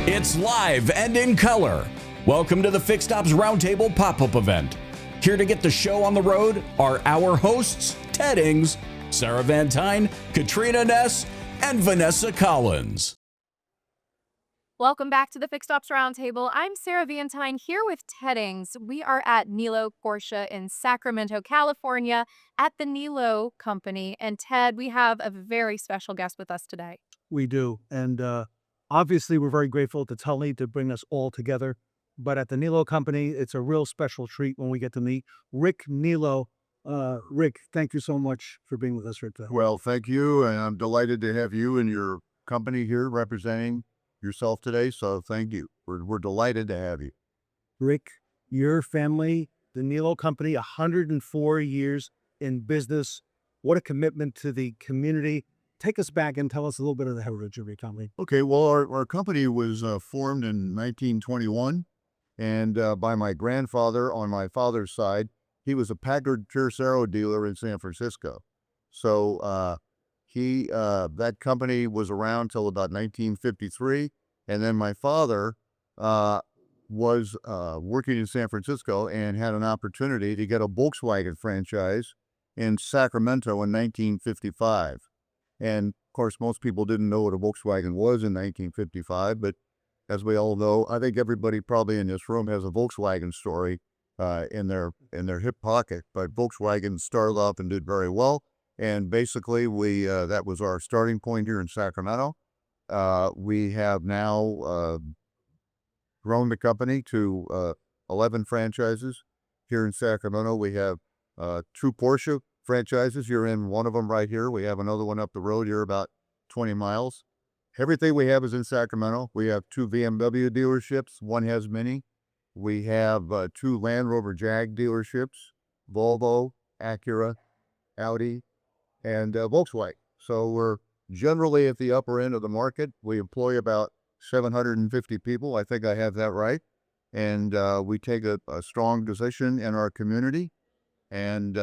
It's live and in color. Welcome to the Fixed Ops Roundtable pop-up event. Here to get the show on the road are our hosts, Ted Ings, Sarah Van Tyne, Katrina Ness, and Vanessa Collins. Welcome back to the Fixed Ops Roundtable. I'm Sarah Van Tyne here with Ted Ings. We are at Niello Porsche in Sacramento, California at the Niello Company. And Ted, we have a very special guest with us today. We do. And obviously, we're very grateful to Tully to bring us all together. But at the Niello Company, it's a real special treat when we get to meet Rick Niello. Rick, thank you so much for being with us here today. Well, thank you. And I'm delighted to have you and your company here representing yourself today. So thank you. We're delighted to have you. Rick, your family, the Niello Company, 104 years in business. What a commitment to the community. Take us back and tell us a little bit of the heritage of your company. Okay, well, our company was formed in 1921, and by my grandfather on my father's side. He was a Packard Tercero dealer in San Francisco. So that company was around till about 1953, and then my father was working in San Francisco and had an opportunity to get a Volkswagen franchise in Sacramento in 1955. And of course, most people didn't know what a Volkswagen was in 1955, but as we all know, I think everybody probably in this room has a Volkswagen story in their hip pocket. But Volkswagen started off and did very well, and basically that was our starting point here in Sacramento. We have now grown the company to 11 franchises here in Sacramento. We have 2 Porsche franchises. You're in one of them right here. We have another one up the road here about 20 miles. Everything we have is in Sacramento. We have 2 BMW dealerships. One has Mini. We have 2 Land Rover Jag dealerships, Volvo, Acura, Audi, and Volkswagen. So we're generally at the upper end of the market. We employ about 750 people. I think I have that right. And we take a strong position in our community. And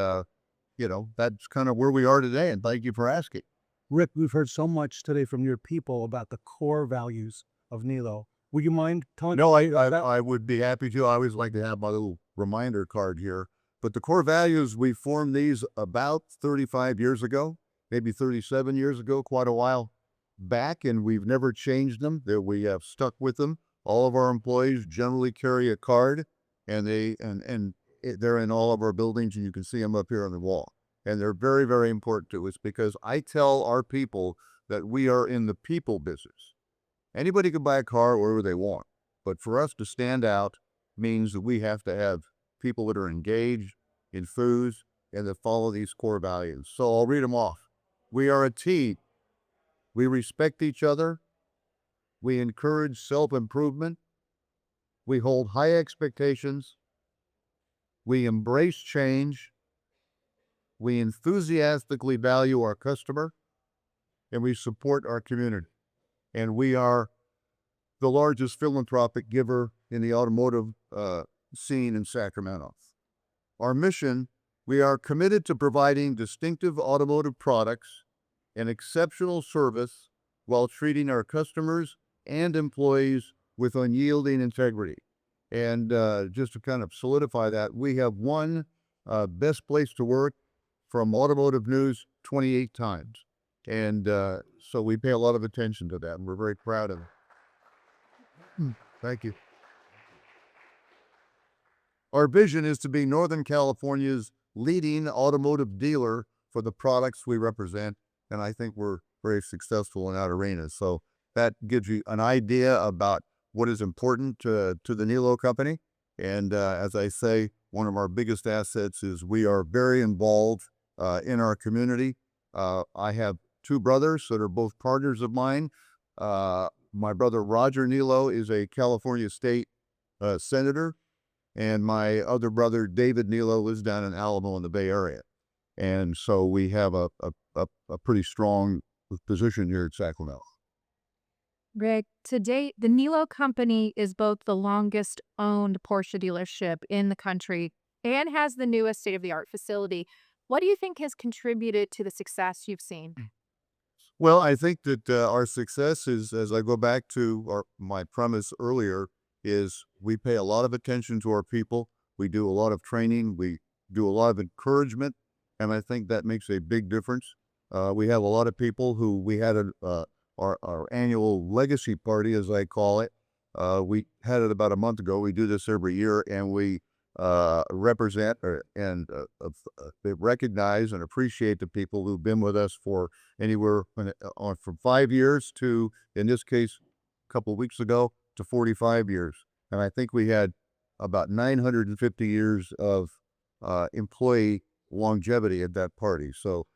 that's kind of where we are today, and thank you for asking. Rick, we've heard so much today from your people about the core values of Niello. Would you mind telling No, I would be happy to. I always like to have my little reminder card here. But the core values, we formed these about 35 years ago, maybe 37 years ago, quite a while back, and we've never changed them. We have stuck with them. All of our employees generally carry a card, and they're in all of our buildings, and you can see them up here on the wall. And they're very, very important to us because I tell our people that we are in the people business. Anybody can buy a car wherever they want, but for us to stand out means that we have to have people that are engaged, enthused, and that follow these core values. So I'll read them off. We are a team. We respect each other. We encourage self-improvement. We hold high expectations. We embrace change. We enthusiastically value our customer, and we support our community. And we are the largest philanthropic giver in the automotive scene in Sacramento. Our mission, we are committed to providing distinctive automotive products and exceptional service while treating our customers and employees with unyielding integrity. And just to kind of solidify that, we have won Best Place to Work from Automotive News 28 times. And so we pay a lot of attention to that, and we're very proud of it. Thank you. Our vision is to be Northern California's leading automotive dealer for the products we represent, and I think we're very successful in that arena. So that gives you an idea about what is important to the Niello company. And as I say, one of our biggest assets is we are very involved in our community. I have two brothers that are both partners of mine. My brother Roger Niello is a California state senator, and my other brother David Niello lives down in Alamo in the Bay Area. And so we have a pretty strong position here at Sacramento. Rick, to date, the Niello company is both the longest owned Porsche dealership in the country and has the newest state-of-the-art facility. What do you think has contributed to the success you've seen? Well, I think that our success is, as I go back to my premise earlier, is we pay a lot of attention to our people. We do a lot of training. We do a lot of encouragement, and I think that makes a big difference. We have a lot of people who we had our annual legacy party, as I call it. We had it about a month ago. We do this every year, and we represent and recognize and appreciate the people who've been with us for anywhere from 5 years to, in this case, a couple of weeks ago, to 45 years. And I think we had about 950 years of employee longevity at that party. So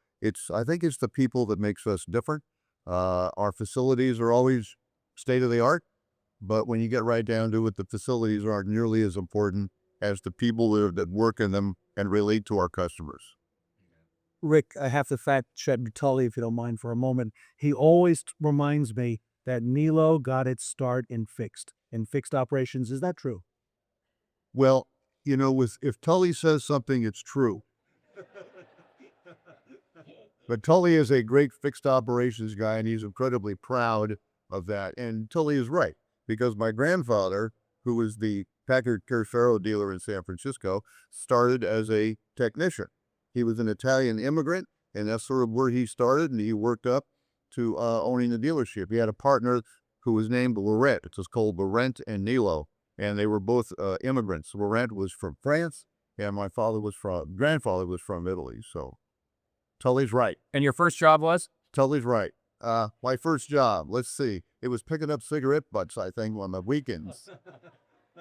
I think it's the people that makes us different. Our facilities are always state of the art, but when you get right down to it, the facilities aren't nearly as important as the people that work in them and relate to our customers. Rick, I have to fact check Tully, if you don't mind, for a moment. He always reminds me that Niello got its start in fixed operations. Is that true? Well, if Tully says something, it's true. But Tully is a great fixed operations guy, and he's incredibly proud of that. And Tully is right, because my grandfather, who was the Packard Tercero dealer in San Francisco, started as a technician. He was an Italian immigrant, and that's sort of where he started, and he worked up to owning the dealership. He had a partner who was named Laurent. It was called Laurent and Niello, and they were both immigrants. Laurent was from France, and my grandfather was from Italy. So Tully's right. And your first job was? Tully's right. My first job, let's see, it was picking up cigarette butts, I think, on the weekends.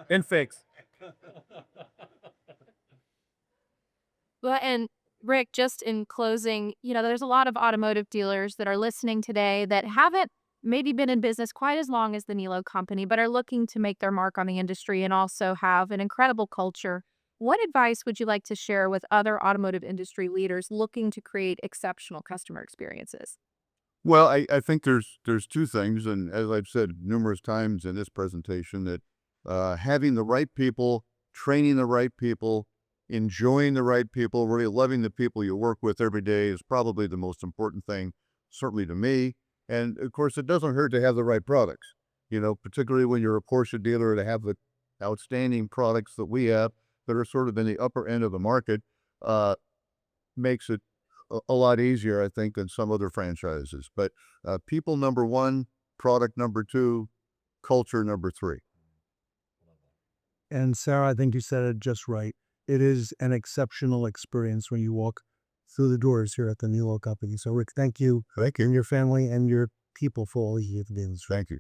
In fix. Well, and Rick, just in closing, there's a lot of automotive dealers that are listening today that haven't maybe been in business quite as long as the Niello company, but are looking to make their mark on the industry and also have an incredible culture. What advice would you like to share with other automotive industry leaders looking to create exceptional customer experiences? Well, I think there's two things, and as I've said numerous times in this presentation, that having the right people, training the right people, enjoying the right people, really loving the people you work with every day is probably the most important thing, certainly to me. And of course, it doesn't hurt to have the right products, particularly when you're a Porsche dealer, to have the outstanding products that we have that are sort of in the upper end of the market, makes it a lot easier, I think, than some other franchises. But people, number one; product, number two; culture, number three. And Sarah, I think you said it just right. It is an exceptional experience when you walk through the doors here at the Niello company. So Rick, thank you. Thank you. And your family and your people for all you have been. Thank you.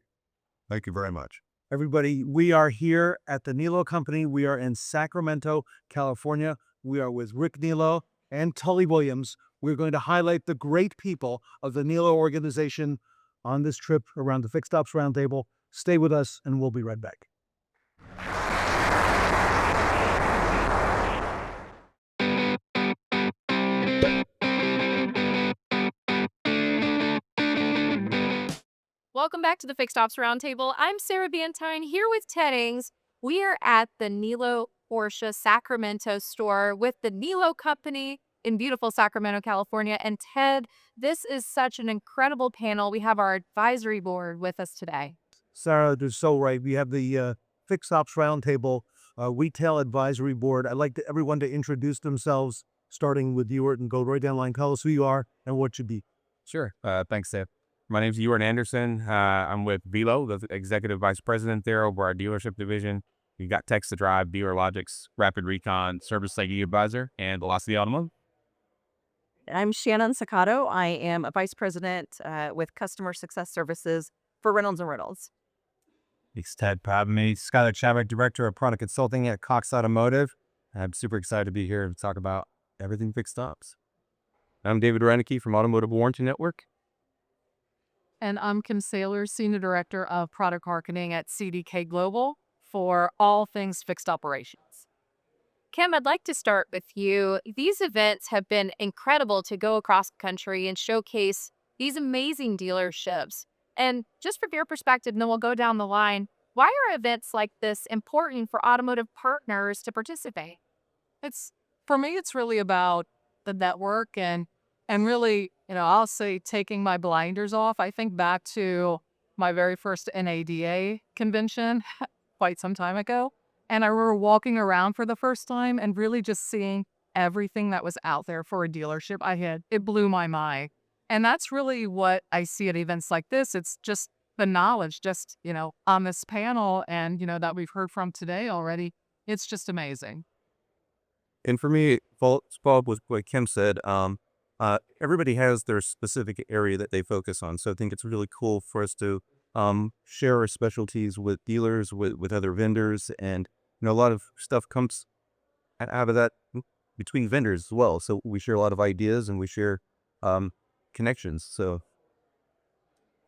Thank you very much. Everybody, we are here at the Niello company. We are in Sacramento, California. We are with Rick Niello and Tully Williams. We're going to highlight the great people of the Niello organization on this trip around the Fixed Ops Roundtable. Stay with us, and we'll be right back. Welcome back to the Fixed Ops Roundtable. I'm Sarah Bantine here with Ted Ings. We are at the Niello Porsche Sacramento store with the Niello company in beautiful Sacramento, California. And Ted, this is such an incredible panel. We have our advisory board with us today. Sarah is so right. We have the Fixed Ops Roundtable Retail Advisory Board. I'd like everyone to introduce themselves, starting with you, and go right down the line. Tell us who you are and what you be. Sure. Thanks, Dave. My name's Ewan Anderson. I'm with Velo, the executive vice president there over our dealership division. We got Text to Drive, Dealer Logics, Rapid Recon, Service Safety Advisor, and Velocity Automotive. I'm Shannon Sakato. I am a vice president with customer success services for Reynolds and Reynolds. It's Ted Pabme, Skylar Chadwick, Director of Product Consulting at Cox Automotive. I'm super excited to be here to talk about everything fixed ops. I'm David Renicky from Automotive Warranty Network. And I'm Kim Saylor, Senior Director of Product Marketing at CDK Global for all things fixed operations. Kim, I'd like to start with you. These events have been incredible to go across the country and showcase these amazing dealerships. And just from your perspective, and then we'll go down the line, why are events like this important for automotive partners to participate? For me, it's really about the network and really, I'll say taking my blinders off. I think back to my very first NADA convention quite some time ago. And I remember walking around for the first time and really just seeing everything that was out there for a dealership. It blew my mind. And that's really what I see at events like this. It's just the knowledge, just, on this panel and, that we've heard from today already. It's just amazing. And for me, follow up with what Kim said, everybody has their specific area that they focus on. So I think it's really cool for us to share our specialties with dealers, with other vendors. And, a lot of stuff comes out of that between vendors as well. So we share a lot of ideas and we share connections. So,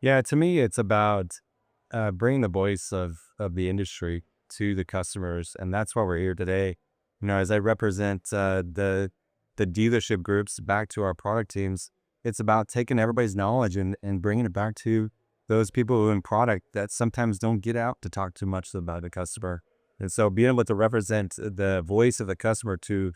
yeah, to me, it's about bringing the voice of the industry to the customers. And that's why we're here today. As I represent the dealership groups back to our product teams, it's about taking everybody's knowledge and bringing it back to those people who in product that sometimes don't get out to talk too much about the customer. And so being able to represent the voice of the customer to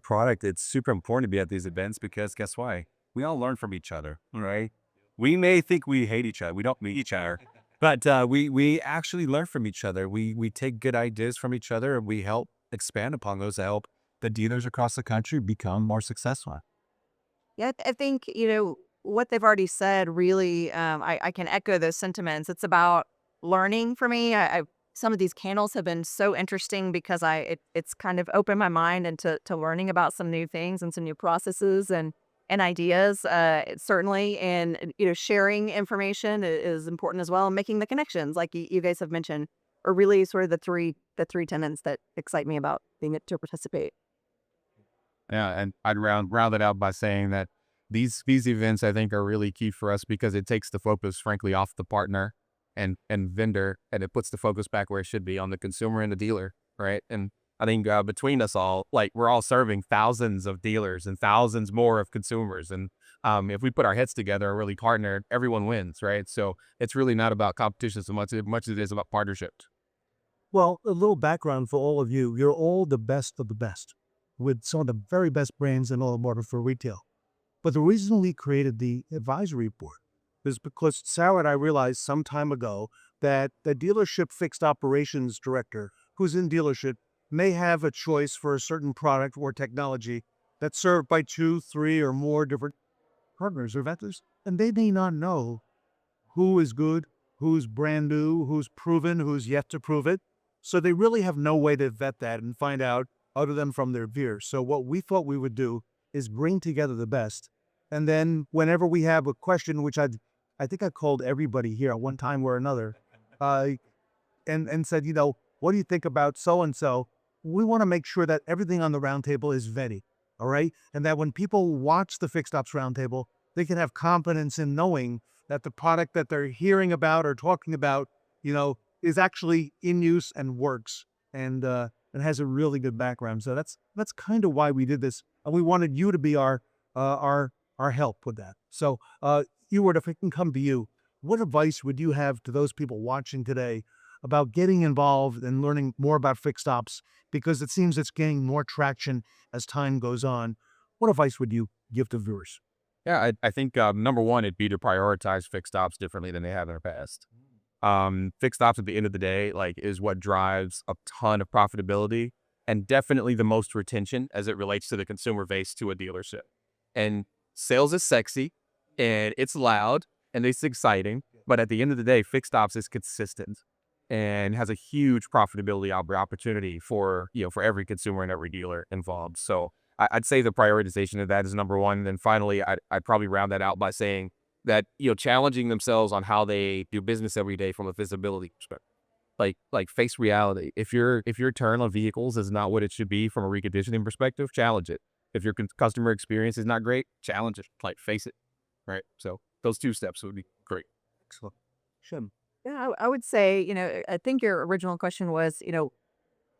product, it's super important to be at these events because guess why? We all learn from each other, right? We may think we hate each other. We don't meet each other, but we actually learn from each other. We take good ideas from each other and we help expand upon those to help the dealers across the country become more successful. Yeah, I think, what they've already said really, I can echo those sentiments. It's about learning for me. Some of these panels have been so interesting because it's kind of opened my mind into learning about some new things and some new processes and ideas, certainly. And, sharing information is important as well. And making the connections, like you guys have mentioned, are really sort of the three tenets that excite me about being to participate. Yeah, and I'd round it out by saying that these events, I think, are really key for us because it takes the focus, frankly, off the partner and vendor, and it puts the focus back where it should be on the consumer and the dealer, right? And I think between us all, we're all serving thousands of dealers and thousands more of consumers. And if we put our heads together and really partner, everyone wins, right? So it's really not about competition so much as it is about partnership. Well, a little background for all of you. You're all the best of the best with some of the very best brands in automotive for retail. But the reason we created the advisory board is because Sarah and I realized some time ago that the dealership fixed operations director who's in dealership may have a choice for a certain product or technology that's served by 2, 3, or more different partners or vendors. And they may not know who is good, who's brand new, who's proven, who's yet to prove it. So they really have no way to vet that and find out other than from their peers. So what we thought we would do is bring together the best. And then whenever we have a question, which I think I called everybody here at one time or another, and said, what do you think about so-and-so? We want to make sure that everything on the roundtable is vetted, all right? And that when people watch the Fixed Ops Roundtable, they can have confidence in knowing that the product that they're hearing about or talking about, is actually in use and works and has a really good background. So that's kind of why we did this. And we wanted you to be our help with that. So Ewart, if I can come to you, what advice would you have to those people watching today about getting involved and learning more about fixed ops? Because it seems it's gaining more traction as time goes on. What advice would you give to viewers? Yeah, I think number one, it'd be to prioritize fixed ops differently than they have in the past. Fixed ops at the end of the day, like, is what drives a ton of profitability and definitely the most retention as it relates to the consumer base to a dealership. And sales is sexy and it's loud and it's exciting, but at the end of the day, fixed ops is consistent and has a huge profitability opportunity for, for every consumer and every dealer involved. So I'd say the prioritization of that is number one. And then finally, I'd probably round that out by saying that, challenging themselves on how they do business every day from a visibility perspective. Like face reality. If your turn on vehicles is not what it should be from a reconditioning perspective, challenge it. If your customer experience is not great, challenge it. Like, face it, right? So those 2 steps would be great. Excellent. Shem. Yeah, I would say, I think your original question was,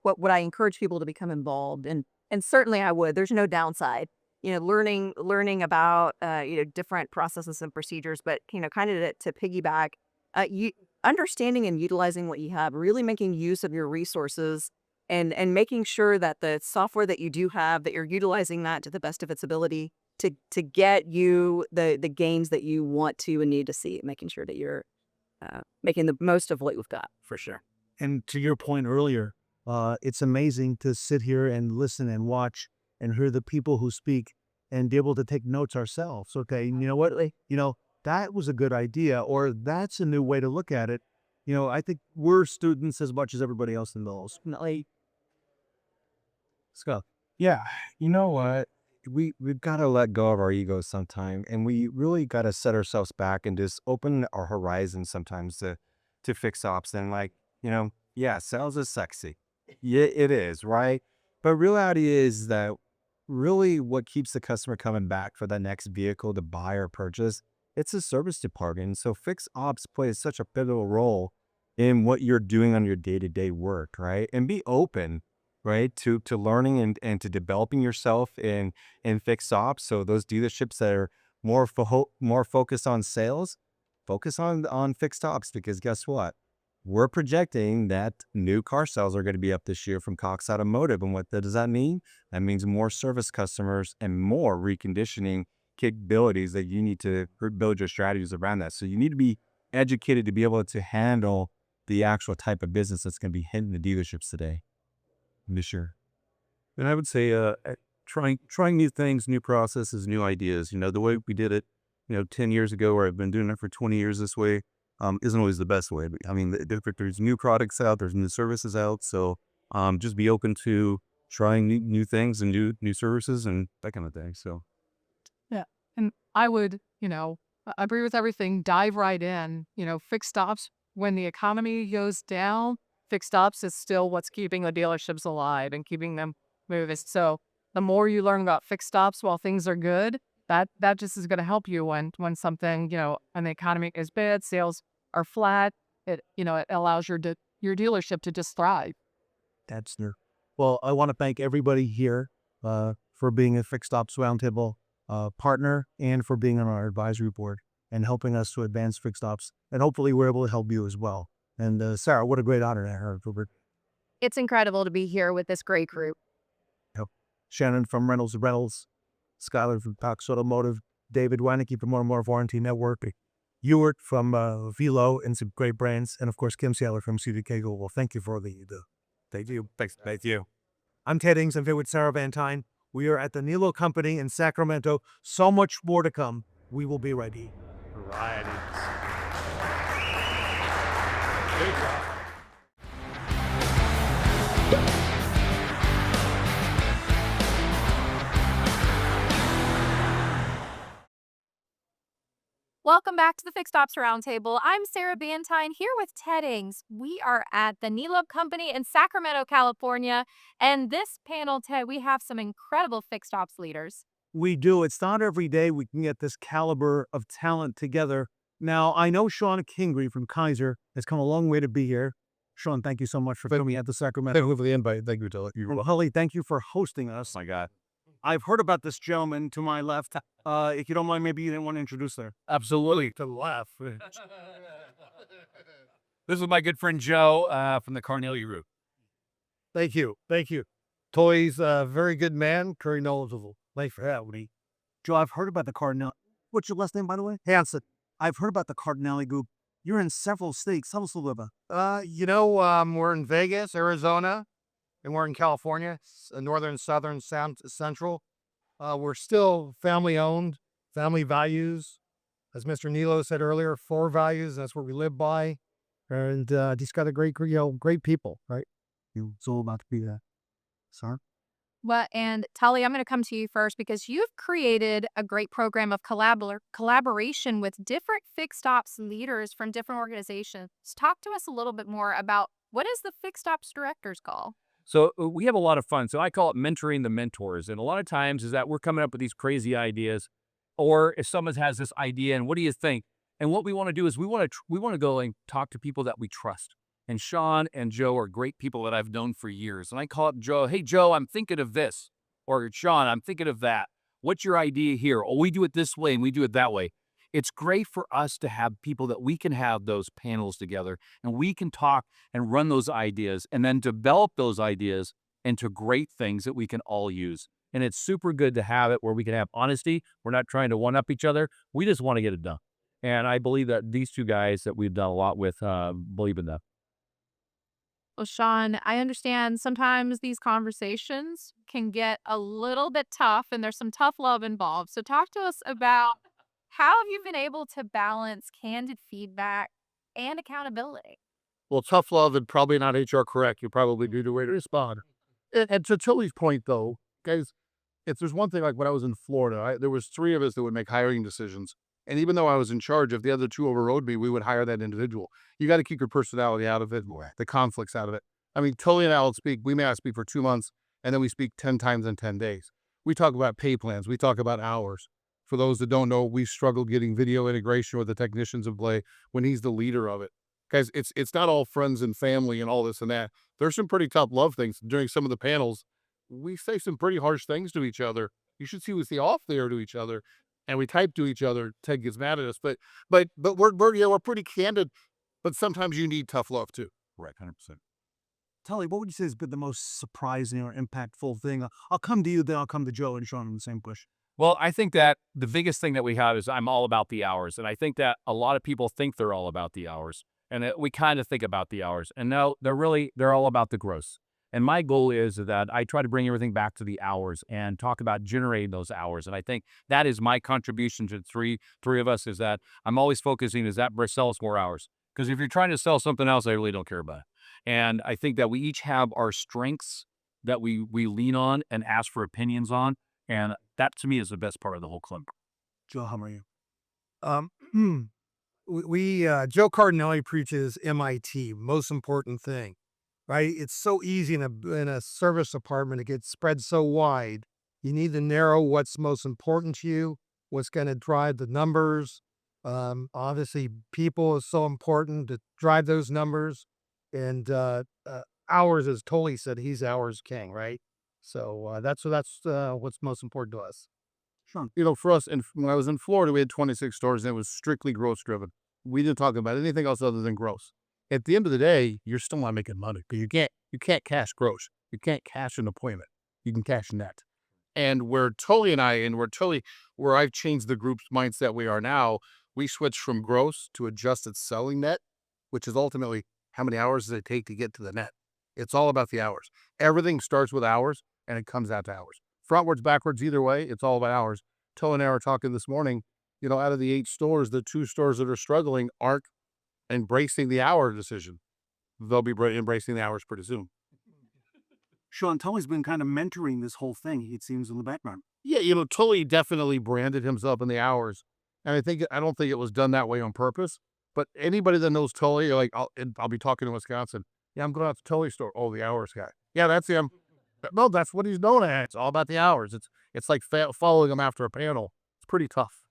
what would I encourage people to become involved? And certainly I would. There's no downside. Learning about different processes and procedures, but kind of to piggyback, you understanding and utilizing what you have, really making use of your resources, and making sure that the software that you do have, that you're utilizing that to the best of its ability to get you the gains that you want to and need to see, making sure that you're making the most of what you've got. For sure. And to your point earlier, it's amazing to sit here and listen and watch and hear the people who speak and be able to take notes ourselves. Okay, you know what? That was a good idea, or that's a new way to look at it. I think we're students as much as everybody else in those. Scott. Yeah, you know what? We've got to let go of our egos sometime, and we really got to set ourselves back and just open our horizons sometimes to fix ops. And yeah, sales is sexy. Yeah, it is, right? But reality is that really what keeps the customer coming back for the next vehicle to buy or purchase, it's a service department. So fix ops plays such a pivotal role in what you're doing on your day-to-day work, right? And be open, right, to learning and to developing yourself in fixed ops. So those dealerships that are more focused on sales, focus on fixed ops, because guess what? We're projecting that new car sales are going to be up this year from Cox Automotive. And what does that mean? That means more service customers and more reconditioning capabilities that you need to build your strategies around that. So you need to be educated to be able to handle the actual type of business that's going to be hitting the dealerships today. This year. And I would say trying new things, new processes, new ideas. The way we did it, 10 years ago, or I've been doing it for 20 years this way, isn't always the best way. But, I mean, there's new products out, there's new services out. So just be open to trying new things and new services and that kind of thing. So. Yeah. And I would, agree with everything. Dive right in, fixed ops. When the economy goes down, fixed ops is still what's keeping the dealerships alive and keeping them moving. So the more you learn about fixed ops while things are good, that just is going to help you when something, and the economy is bad, sales are flat. It allows your dealership to just thrive. That's true. Well, I want to thank everybody here for being a Fixed Ops Roundtable partner and for being on our advisory board and helping us to advance Fixed Ops. And hopefully we're able to help you as well. And Sarah, what a great honor to have her. It's incredible to be here with this great group. Yep. Shannon from Reynolds, Skylar from Cox Automotive, David Weinicke from Automotive Warranty Network, Ewart from Velo and some great brands, and of course Kim Saylor from CDK Global. Thank you for the thank you. Thank you. I'm Ted Ings. I'm here with Sarah Van Tyne. We are at the Niello Company in Sacramento. So much more to come. We will be ready. Right. Welcome back to the Fixed Ops Roundtable. I'm Sarah Van Tyne here with Ted Ings. We are at the Niello Company in Sacramento, California. And this panel, Ted, we have some incredible fixed ops leaders. We do. It's not every day we can get this caliber of talent together. Now, I know Sean Kingery from Kaiser has come a long way to be here. Sean, thank you so much for coming at the Sacramento. Thank you for the invite. Thank you, Taylor. Well, Hully, thank you for hosting us. My God. I've heard about this gentleman to my left. If you don't mind, maybe you didn't want to introduce her. Absolutely. To the left. This is my good friend Joe from the Carnegie Group. Thank you. Thank you. Toy's a very good man, very knowledgeable. Thanks for having me. Joe, I've heard about the Cardinal. What's your last name, by the way? Hanson. I've heard about the Cardinelli Group. You're in several states. Tell us a little bit. We're in Vegas, Arizona, and we're in California, northern, southern, central. We're still family owned, family values. As Mr. Niello said earlier, 4 values. That's what we live by. And he's got a great people, right? It's all about to be that. Sir? Well, and Tully, I'm going to come to you first because you've created a great program of collaboration with different fixed ops leaders from different organizations. Talk to us a little bit more about what is the fixed ops director's call? So we have a lot of fun. So I call it mentoring the mentors. And a lot of times is that we're coming up with these crazy ideas, or if someone has this idea and what do you think? And what we want to do is we want to go and talk to people that we trust. And Sean and Joe are great people that I've known for years. And I call up Joe, hey, Joe, I'm thinking of this. Or Sean, I'm thinking of that. What's your idea here? Oh, we do it this way and we do it that way. It's great for us to have people that we can have those panels together and we can talk and run those ideas and then develop those ideas into great things that we can all use. And it's super good to have it where we can have honesty. We're not trying to one-up each other. We just want to get it done. And I believe that these two guys that we've done a lot with believe in that. Well, Sean, I understand sometimes these conversations can get a little bit tough and there's some tough love involved. So talk to us about how have you been able to balance candid feedback and accountability? Well, tough love and probably not HR correct. You probably do the way to respond. And to Tilly's point, though, guys, if there's one thing, like when I was in Florida, there was 3 of us that would make hiring decisions. And even though I was in charge, if the other 2 overrode me, we would hire that individual. You got to keep your personality out of it, the conflicts out of it. I mean, Tilly and I will speak. We may not speak for 2 months, and then we speak 10 times in 10 days. We talk about pay plans. We talk about hours. For those that don't know, we struggled getting video integration with the technicians of Blay when he's the leader of it. Guys, it's not all friends and family and all this and that. There's some pretty tough love things. During some of the panels, we say some pretty harsh things to each other. You should see we say off there to each other. And we type to each other. Ted gets mad at us, but we're pretty candid. But sometimes you need tough love too. Right, 100%. Tully, what would you say has been the most surprising or impactful thing? I'll come to you, then I'll come to Joe and Sean in the same push. Well, I think that the biggest thing that we have is I'm all about the hours. And I think that a lot of people think they're all about the hours. And we kind of think about the hours. And no, they're all about the gross. And my goal is that I try to bring everything back to the hours and talk about generating those hours. And I think that is my contribution to three of us is that I'm always focusing is that sell us more hours. Because if you're trying to sell something else, I really don't care about it. And I think that we each have our strengths that we lean on and ask for opinions on. And that to me is the best part of the whole club. Joe, how are you? Joe Cardinelli preaches MIT, most important thing, right? It's so easy in a service department to get spread so wide. You need to narrow what's most important to you, what's going to drive the numbers. Obviously, people is so important to drive those numbers. And hours, as Tully said, he's hours king, right? So that's what's most important to us. Sure. For us, and when I was in Florida, we had 26 stores, and it was strictly gross driven. We didn't talk about anything else other than gross. At the end of the day, you're still not making money because you can't cash gross. You can't cash an appointment. You can cash net. And where I've changed the group's mindset we are now, we switched from gross to adjusted selling net, which is ultimately how many hours does it take to get to the net? It's all about the hours. Everything starts with hours and it comes out to hours. Frontwards, backwards, either way, it's all about hours. Tilly and I were talking this morning, out of the 8 stores, the 2 stores that are struggling aren't embracing the hour decision. They'll be embracing the hours pretty soon. Sean, Tully's been kind of mentoring this whole thing, it seems, in the background. Yeah, Tully definitely branded himself in the hours. And I don't think it was done that way on purpose. But anybody that knows Tully, I'll be talking in Wisconsin. Yeah, I'm going out to Tully's store. Oh, the hours guy. Yeah, that's him. No, that's what he's known as. It's all about the hours. It's like following him after a panel. It's pretty tough.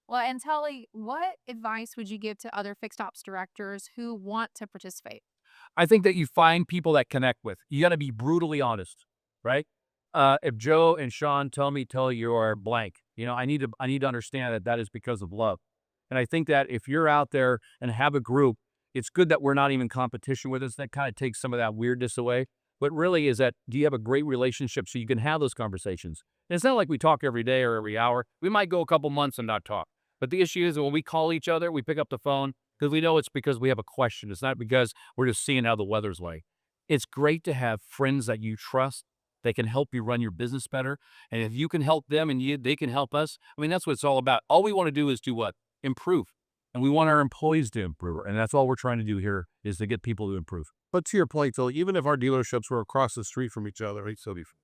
Well, and Tully, what advice would you give to other fixed ops directors who want to participate? I think that you find people that connect with. You got to be brutally honest, right? If Joe and Sean tell me you're blank, I need to understand that is because of love. And I think that if you're out there and have a group, it's good that we're not even competition with us. That kind of takes some of that weirdness away. But really is that, do you have a great relationship so you can have those conversations? And it's not like we talk every day or every hour. We might go a couple months and not talk. But the issue is when we call each other, we pick up the phone because we know it's because we have a question. It's not because we're just seeing how the weather's like. It's great to have friends that you trust. They can help you run your business better. And if you can help them and they can help us, I mean, that's what it's all about. All we want to do is do what? Improve. And we want our employees to improve. And that's all we're trying to do here is to get people to improve. But to your point, though, even if our dealerships were across the street from each other,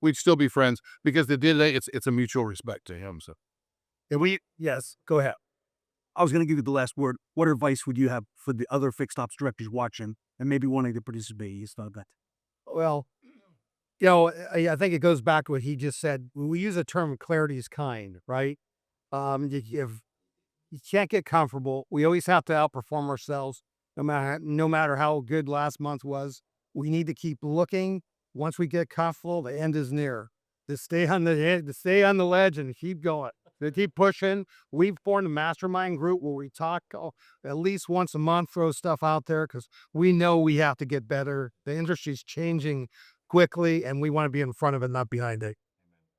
we'd still be friends because at the end of the day, it's a mutual respect to him. So Yes, go ahead. I was going to give you the last word. What advice would you have for the other fixed ops directors watching and maybe wanting to participate? You start that. Well, I think it goes back to what he just said. When we use the term clarity is kind, right? If you can't get comfortable, we always have to outperform ourselves, no matter how good last month was. We need to keep looking. Once we get comfortable, the end is near. To stay on the ledge and keep going. To keep pushing. We've formed a mastermind group where we talk at least once a month, throw stuff out there because we know we have to get better. The industry's changing quickly, and we want to be in front of it, not behind it.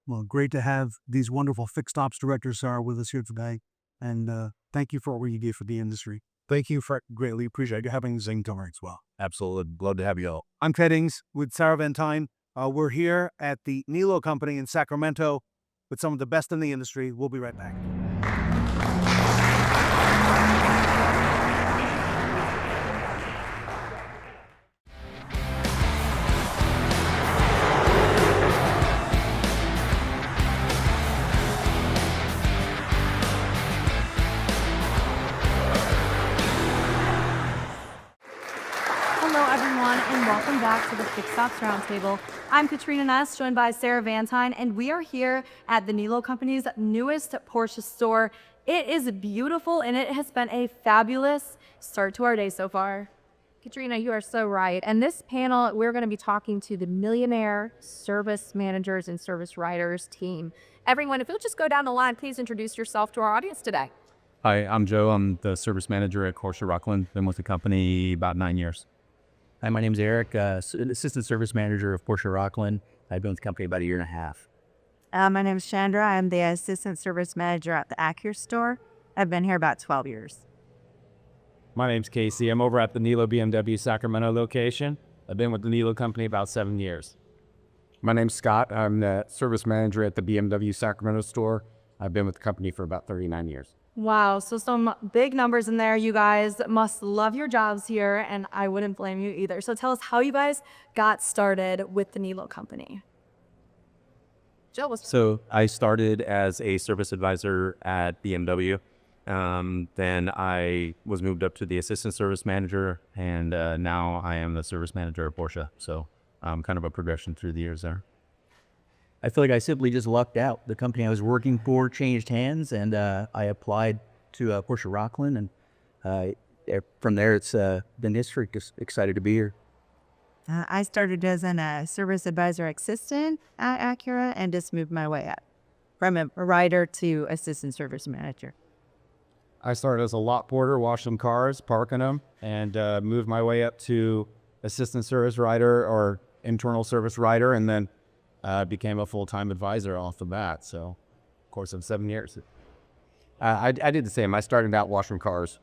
Well, great to have these wonderful fixed ops directors, Sarah, with us here today. And thank you for what you did for the industry. Thank you for Greatly appreciate you having Zing Tomer as well. Absolutely. Love to have you all. I'm Ted Ings with Sarah Van Tine. We're here at the Niello Company in Sacramento with some of the best in the industry. We'll be right back. Hello, everyone, and welcome back to the Fixed Ops Roundtable. I'm Katrina Ness, joined by Sarah Van Tine, and we are here at the Niello Company's newest Porsche store. It is beautiful, and it has been a fabulous start to our day so far. Katrina, you are so right. And this panel, we're going to be talking to the Millionaire Service Managers and Service Writers team. Everyone, if you'll just go down the line, please introduce yourself to our audience today. Hi, I'm Joe. I'm the service manager at Porsche Rockland. Been with the company about 9 years. Hi, my name's Eric, Assistant Service Manager of Porsche Rockland. I've been with the company about 1.5 years. My name is Chandra. I'm the Assistant Service Manager at the Acura store. I've been here about 12 years. My name's Casey. I'm over at the Niello BMW Sacramento location. I've been with the Niello company about 7 years. My name's Scott. I'm the service manager at the BMW Sacramento store. I've been with the company for about 39 years. Wow, so some big numbers in there. You guys must love your jobs here, and I wouldn't blame you either. So tell us how you guys got started with the Niello Company. Jill, So I started as a service advisor at BMW. Then I was moved up to the assistant service manager, and now I am the service manager at Porsche. So kind of a progression through the years there. I feel like I simply just lucked out. The company I was working for changed hands, and I applied to Porsche Rockland, and from there it's been history. Just excited to be here. I started as a service advisor assistant at Acura and just moved my way up from a writer to assistant service manager. I started as a lot porter, washing cars, parking them, and moved my way up to assistant service writer or internal service writer, and then became a full-time advisor off the bat. So, of course, of 7 years. I did the same. I started out washing cars,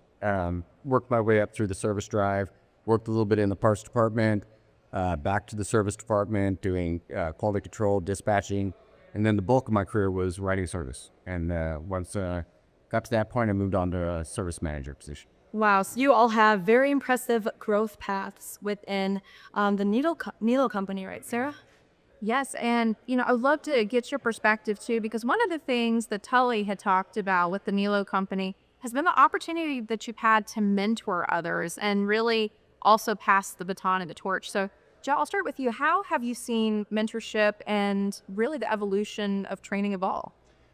worked my way up through the service drive, worked a little bit in the parts department, back to the service department, doing quality control, dispatching, and then the bulk of my career was writing service. And once got to that point, I moved on to a service manager position. Wow, so you all have very impressive growth paths within the Niello Company, right, Sarah? Yes, and I'd love to get your perspective too, because one of the things that Tully had talked about with the Niello Company has been the opportunity that you've had to mentor others and really also pass the baton and the torch. So, Joe, I'll start with you. How have you seen mentorship and really the evolution of training evolve?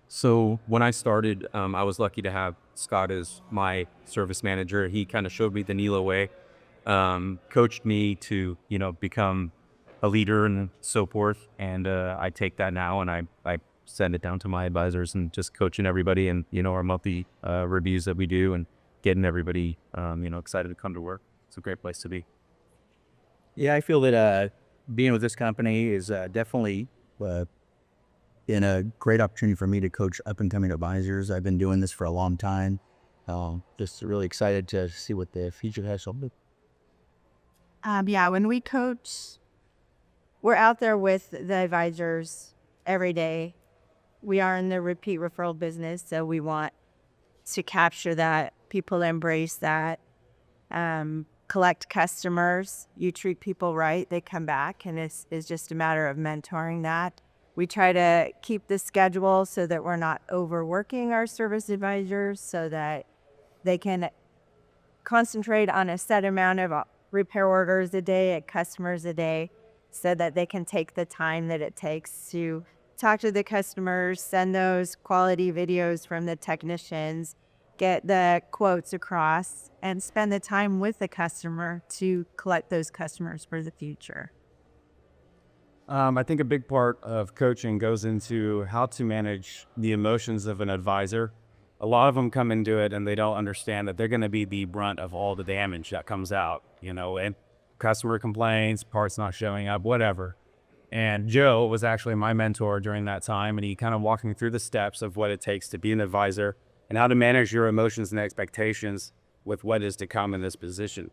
So when I started, I was lucky to have Scott as my service manager. He kind of showed me the Niello way, coached me to, become a leader and so forth. And I take that now and I send it down to my advisors and just coaching everybody and, our monthly reviews that we do and getting everybody, excited to come to work. It's a great place to be. Yeah, I feel that being with this company is definitely been a great opportunity for me to coach up-and-coming advisors. I've been doing this for a long time. Just really excited to see what the future has to hold. Yeah, when we coach, we're out there with the advisors every day. We are in the repeat referral business, so we want to capture that. People embrace that. Collect customers. You treat people right, they come back, and it's just a matter of mentoring that. We try to keep the schedule so that we're not overworking our service advisors, so that they can concentrate on a set amount of repair orders a day and customers a day, so that they can take the time that it takes to talk to the customers, send those quality videos from the technicians, get the quotes across, and spend the time with the customer to collect those customers for the future. I think a big part of coaching goes into how to manage the emotions of an advisor. A lot of them come into it and they don't understand that they're going to be the brunt of all the damage that comes out, and customer complaints, parts not showing up, whatever. And Joe was actually my mentor during that time, and he kind of walked me through the steps of what it takes to be an advisor and how to manage your emotions and expectations with what is to come in this position.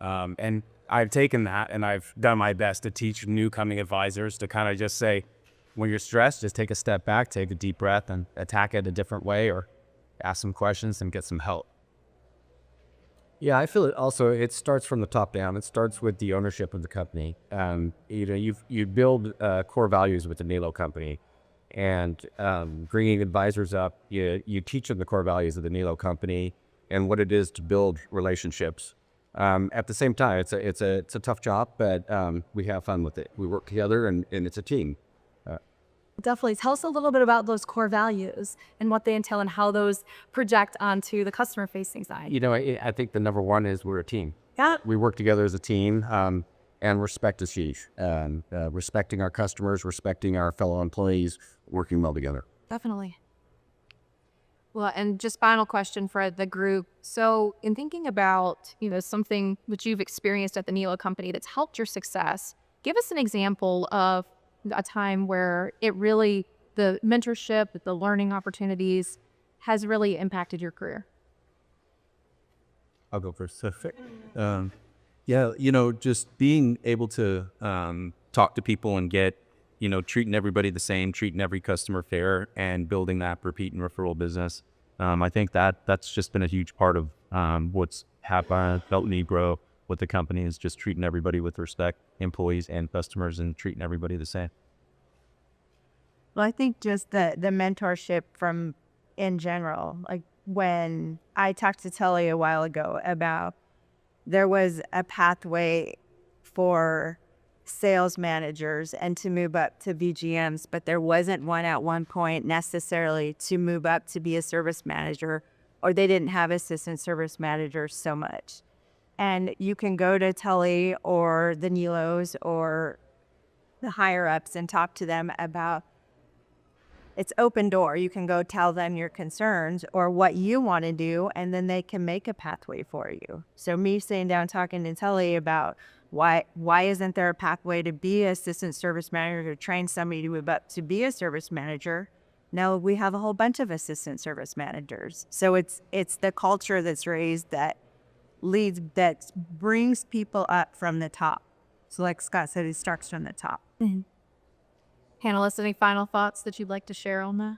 And I've taken that and I've done my best to teach new coming advisors to kind of just say, when you're stressed, just take a step back, take a deep breath, and attack it a different way, or ask some questions and get some help. Yeah, I feel it starts from the top down. It starts with the ownership of the company. You build core values with the Niello company, and bringing advisors up, you teach them the core values of the Niello company and what it is to build relationships. At the same time, it's a tough job, but we have fun with it. We work together, and it's a team. Definitely. Tell us a little bit about those core values and what they entail and how those project onto the customer facing side. I think the number one is we're a team. Yeah. We work together as a team, and respect is huge. Respecting our customers, respecting our fellow employees, working well together. Definitely. Well, and just final question for the group. So in thinking about, something which you've experienced at the Niello company that's helped your success, give us an example of a time where the mentorship, the learning opportunities has really impacted your career. I'll go first. Just being able to talk to people and get, treating everybody the same, treating every customer fair, and building that repeat and referral business. I think that's just been a huge part of what's helped me grow with the company, is just treating everybody with respect, employees and customers, and treating everybody the same. Well, I think just the mentorship from in general, like when I talked to Tully a while ago about there was a pathway for sales managers and to move up to VGMs, but there wasn't one at one point necessarily to move up to be a service manager, or they didn't have assistant service managers so much. And you can go to Tully or the Niellos or the higher ups and talk to them about it's open door. You can go tell them your concerns or what you want to do, and then they can make a pathway for you. So me sitting down talking to Tully about why isn't there a pathway to be an assistant service manager, to train somebody to move up to be a service manager? Now we have a whole bunch of assistant service managers. So it's the culture that's raised that brings people up from the top. So like Scott said, it starts from the top. Mm-hmm. Panelists, any final thoughts that you'd like to share on that?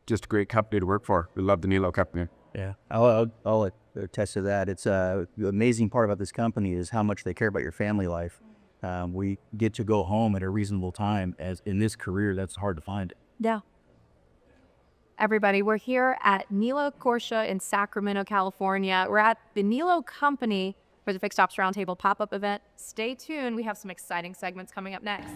Just a great company to work for. We love the Niello company. Yeah, I'll attest to that. It's the amazing part about this company is how much they care about your family life. We get to go home at a reasonable time. As in this career, that's hard to find. Yeah. Everybody, we're here at Niello Corsia in Sacramento, California. We're at the Niello company for the Fixed Ops Roundtable pop-up event. Stay tuned. We have some exciting segments coming up next.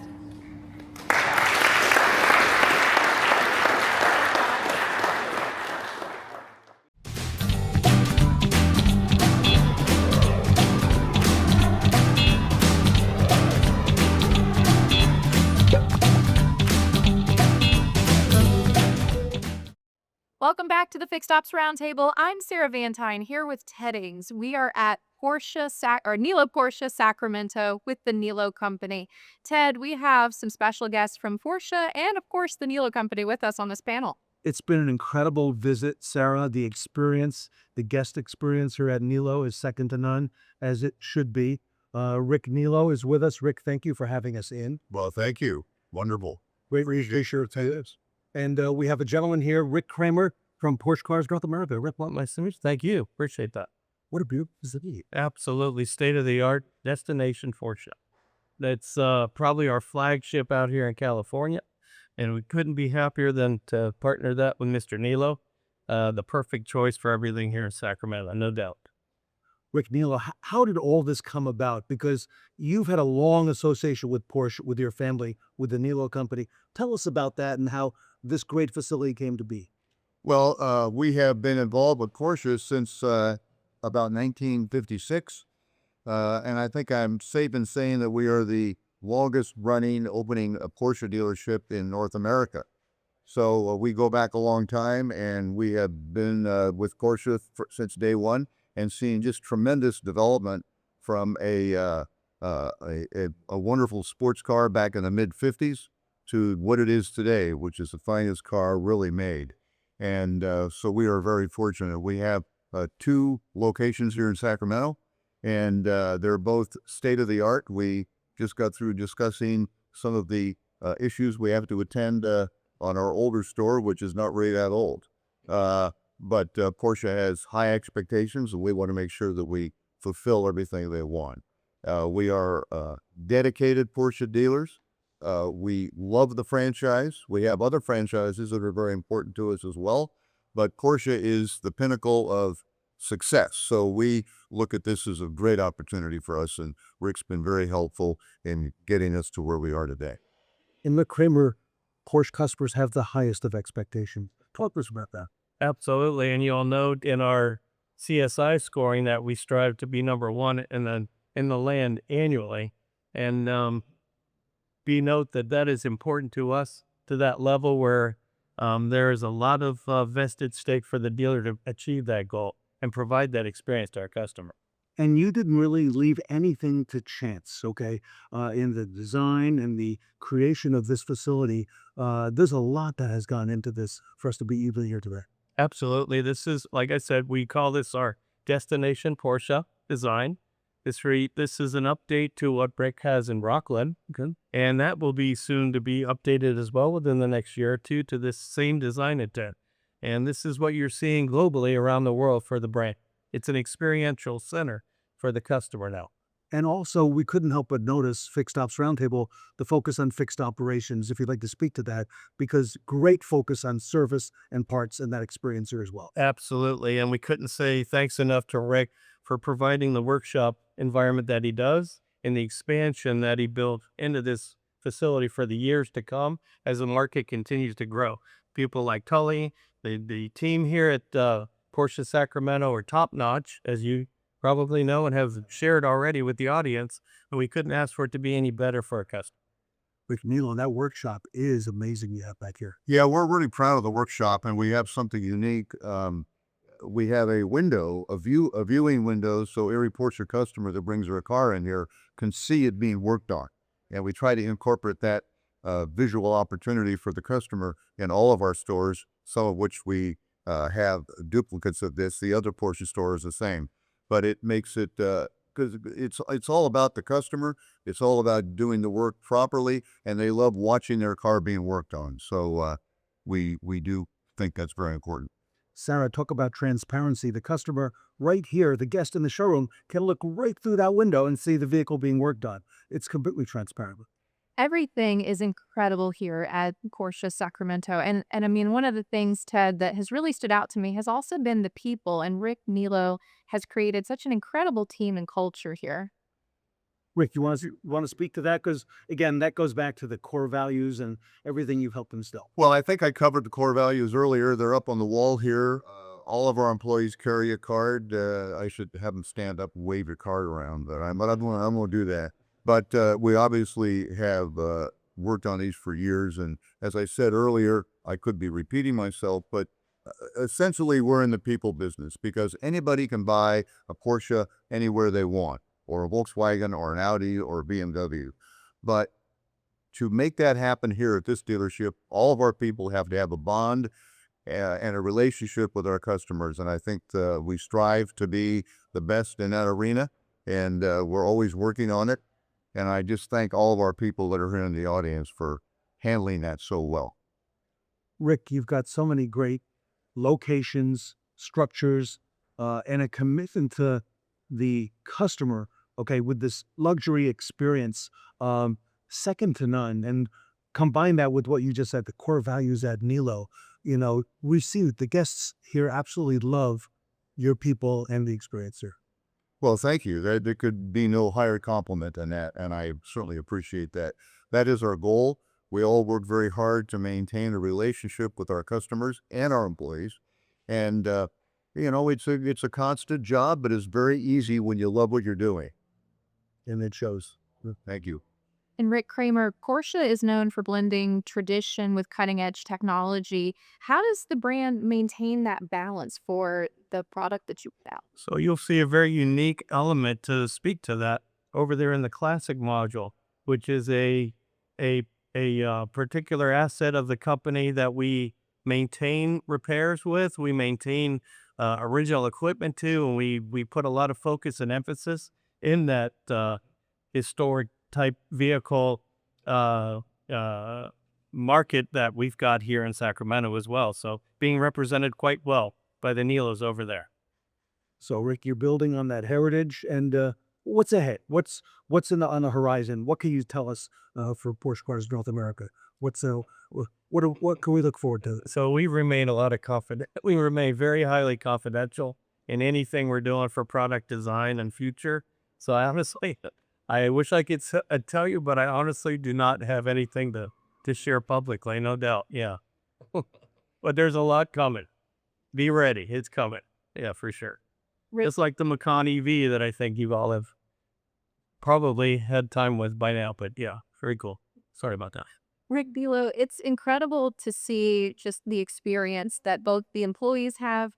Welcome back to the Fixed Ops Roundtable. I'm Sarah Vantine here with Ted Ings. We are at Niello Corsia Sacramento with the Niello company. Ted, we have some special guests from Porsche and, of course, the Niello company with us on this panel. It's been an incredible visit, Sarah. The experience, the guest experience here at Niello is second to none, as it should be. Rick Niello is with us. Rick, thank you for having us in. Well, thank you. Wonderful. Great appreciation to this. And we have a gentleman here, Rick Kramer from Porsche Cars North America. Rick, Nice to meet you. Thank you. Appreciate that. what a beautiful city. Absolutely state-of-the-art destination Porsche. That's probably our flagship out here in California, and we couldn't be happier than to partner that with Mr. Niello. The perfect choice for everything here in Sacramento, no doubt. Rick Niello, how did all this come about? Because you've had a long association with Porsche, with your family, with the Niello company. Tell us about that and how this great facility came to be. Well, we have been involved with Porsche since about 1956. And I think I'm safe in saying that we are the longest running opening a Porsche dealership in North America. So we go back a long time, and we have been with Porsche since day one, and seeing just tremendous development from a wonderful sports car back in the mid-50s to what it is today, which is the finest car really made. And so we are very fortunate. We have 2 locations here in Sacramento, and they're both state-of-the-art. We just got through discussing some of the issues we have to attend on our older store, which is not really that old. But Porsche has high expectations, and we want to make sure that we fulfill everything they want. We are dedicated Porsche dealers. We love the franchise. We have other franchises that are very important to us as well, but Porsche is the pinnacle of success. So we look at this as a great opportunity for us, and Rick's been very helpful in getting us to where we are today. In Rick Kramer, Porsche customers have the highest of expectations. Talk to us about that. Absolutely, and you'll note in our CSI scoring that we strive to be number 1 in the land annually, and be note that is important to us to that level where there is a lot of vested stake for the dealer to achieve that goal and provide that experience to our customer. And you didn't really leave anything to chance, okay? In the design and the creation of this facility, there's a lot that has gone into this for us to be even here today. Absolutely. This is, like I said, we call this our destination Porsche design. This is an update to what Rick has in Rockland, and that will be soon to be updated as well within the next year or two to this same design intent. And this is what you're seeing globally around the world for the brand. It's an experiential center for the customer now. And also, we couldn't help but notice Fixed Ops Roundtable, the focus on fixed operations, if you'd like to speak to that, because great focus on service and parts and that experience here as well. Absolutely. And we couldn't say thanks enough to Rick for providing the workshop environment that he does and the expansion that he built into this facility for the years to come as the market continues to grow. People like Tully, the team here at Porsche Sacramento are top notch, as you probably know and have shared already with the audience, and we couldn't ask for it to be any better for our customers. Rick Niello, that workshop is amazing you have back here. Yeah, we're really proud of the workshop, and we have something unique. We have a viewing window, so every Porsche customer that brings their car in here can see it being worked on. And we try to incorporate that visual opportunity for the customer in all of our stores, some of which we have duplicates of this. The other Porsche store is the same, but it makes it, because it's all about the customer. It's all about doing the work properly, and they love watching their car being worked on. So we do think that's very important. Sarah, talk about transparency. The customer right here, the guest in the showroom, can look right through that window and see the vehicle being worked on. It's completely transparent. Everything is incredible here at Porsche Sacramento. And I mean, one of the things, Ted, that has really stood out to me has also been the people. And Rick Niello has created such an incredible team and culture here. Rick, you want to speak to that? Because, again, that goes back to the core values and everything you've helped instill. Well, I think I covered the core values earlier. They're up on the wall here. All of our employees carry a card. I should have them stand up and wave your card around, but I'm going to do that. But we obviously have worked on these for years. And as I said earlier, I could be repeating myself, but essentially we're in the people business because anybody can buy a Porsche anywhere they want, or a Volkswagen or an Audi or a BMW. But to make that happen here at this dealership, all of our people have to have a bond and a relationship with our customers. And I think we strive to be the best in that arena, and we're always working on it. And I just thank all of our people that are here in the audience for handling that so well. Rick, you've got so many great locations, structures, and a commitment to the customer, okay, with this luxury experience, second to none. And combine that with what you just said, the core values at Niello. We see the guests here absolutely love your people and the experience here. Well, thank you. There could be no higher compliment than that, and I certainly appreciate that. That is our goal. We all work very hard to maintain a relationship with our customers and our employees. And, it's a constant job, but it's very easy when you love what you're doing. And it shows. Thank you. And Rick Kramer, Porsche is known for blending tradition with cutting edge technology. How does the brand maintain that balance for the product that you put out? So you'll see a very unique element to speak to that over there in the classic module, which is a particular asset of the company that we maintain repairs with. We maintain original equipment to, and we put a lot of focus and emphasis in that historic type vehicle market that we've got here in Sacramento as well. So being represented quite well by the Niellos over there. So, Rick, you're building on that heritage, and what's ahead? What's on the horizon? What can you tell us for Porsche Cars North America? What can we look forward to? So we remain we remain very highly confidential in anything we're doing for product design and future. So I wish I could tell you, but I honestly do not have anything to share publicly, no doubt. Yeah. But there's a lot coming. Be ready. It's coming. Yeah, for sure. Just like the Macan EV that I think you all have probably had time with by now, but yeah, very cool. Sorry about that. Rick Niello, it's incredible to see just the experience that both the employees have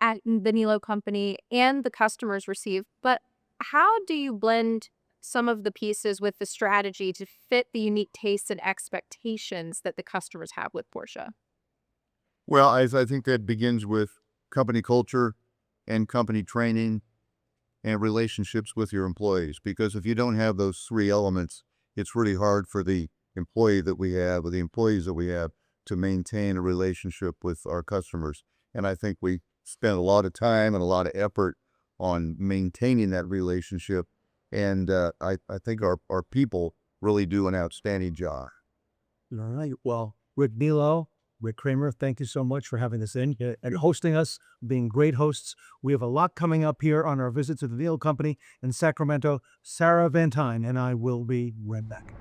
at the Niello company and the customers receive. But how do you blend some of the pieces with the strategy to fit the unique tastes and expectations that the customers have with Porsche? Well, I think that begins with company culture and company training and relationships with your employees. Because if you don't have those three elements, it's really hard for the employee that we have or the employees that we have to maintain a relationship with our customers. And I think we spend a lot of time and a lot of effort on maintaining that relationship. And I think our people really do an outstanding job. All right. Well, Rick Niello, Rick Kramer, thank you so much for having us in and hosting us, being great hosts. We have a lot coming up here on our visit to the Niello Company in Sacramento. Sarah Van Tyne and I will be right back.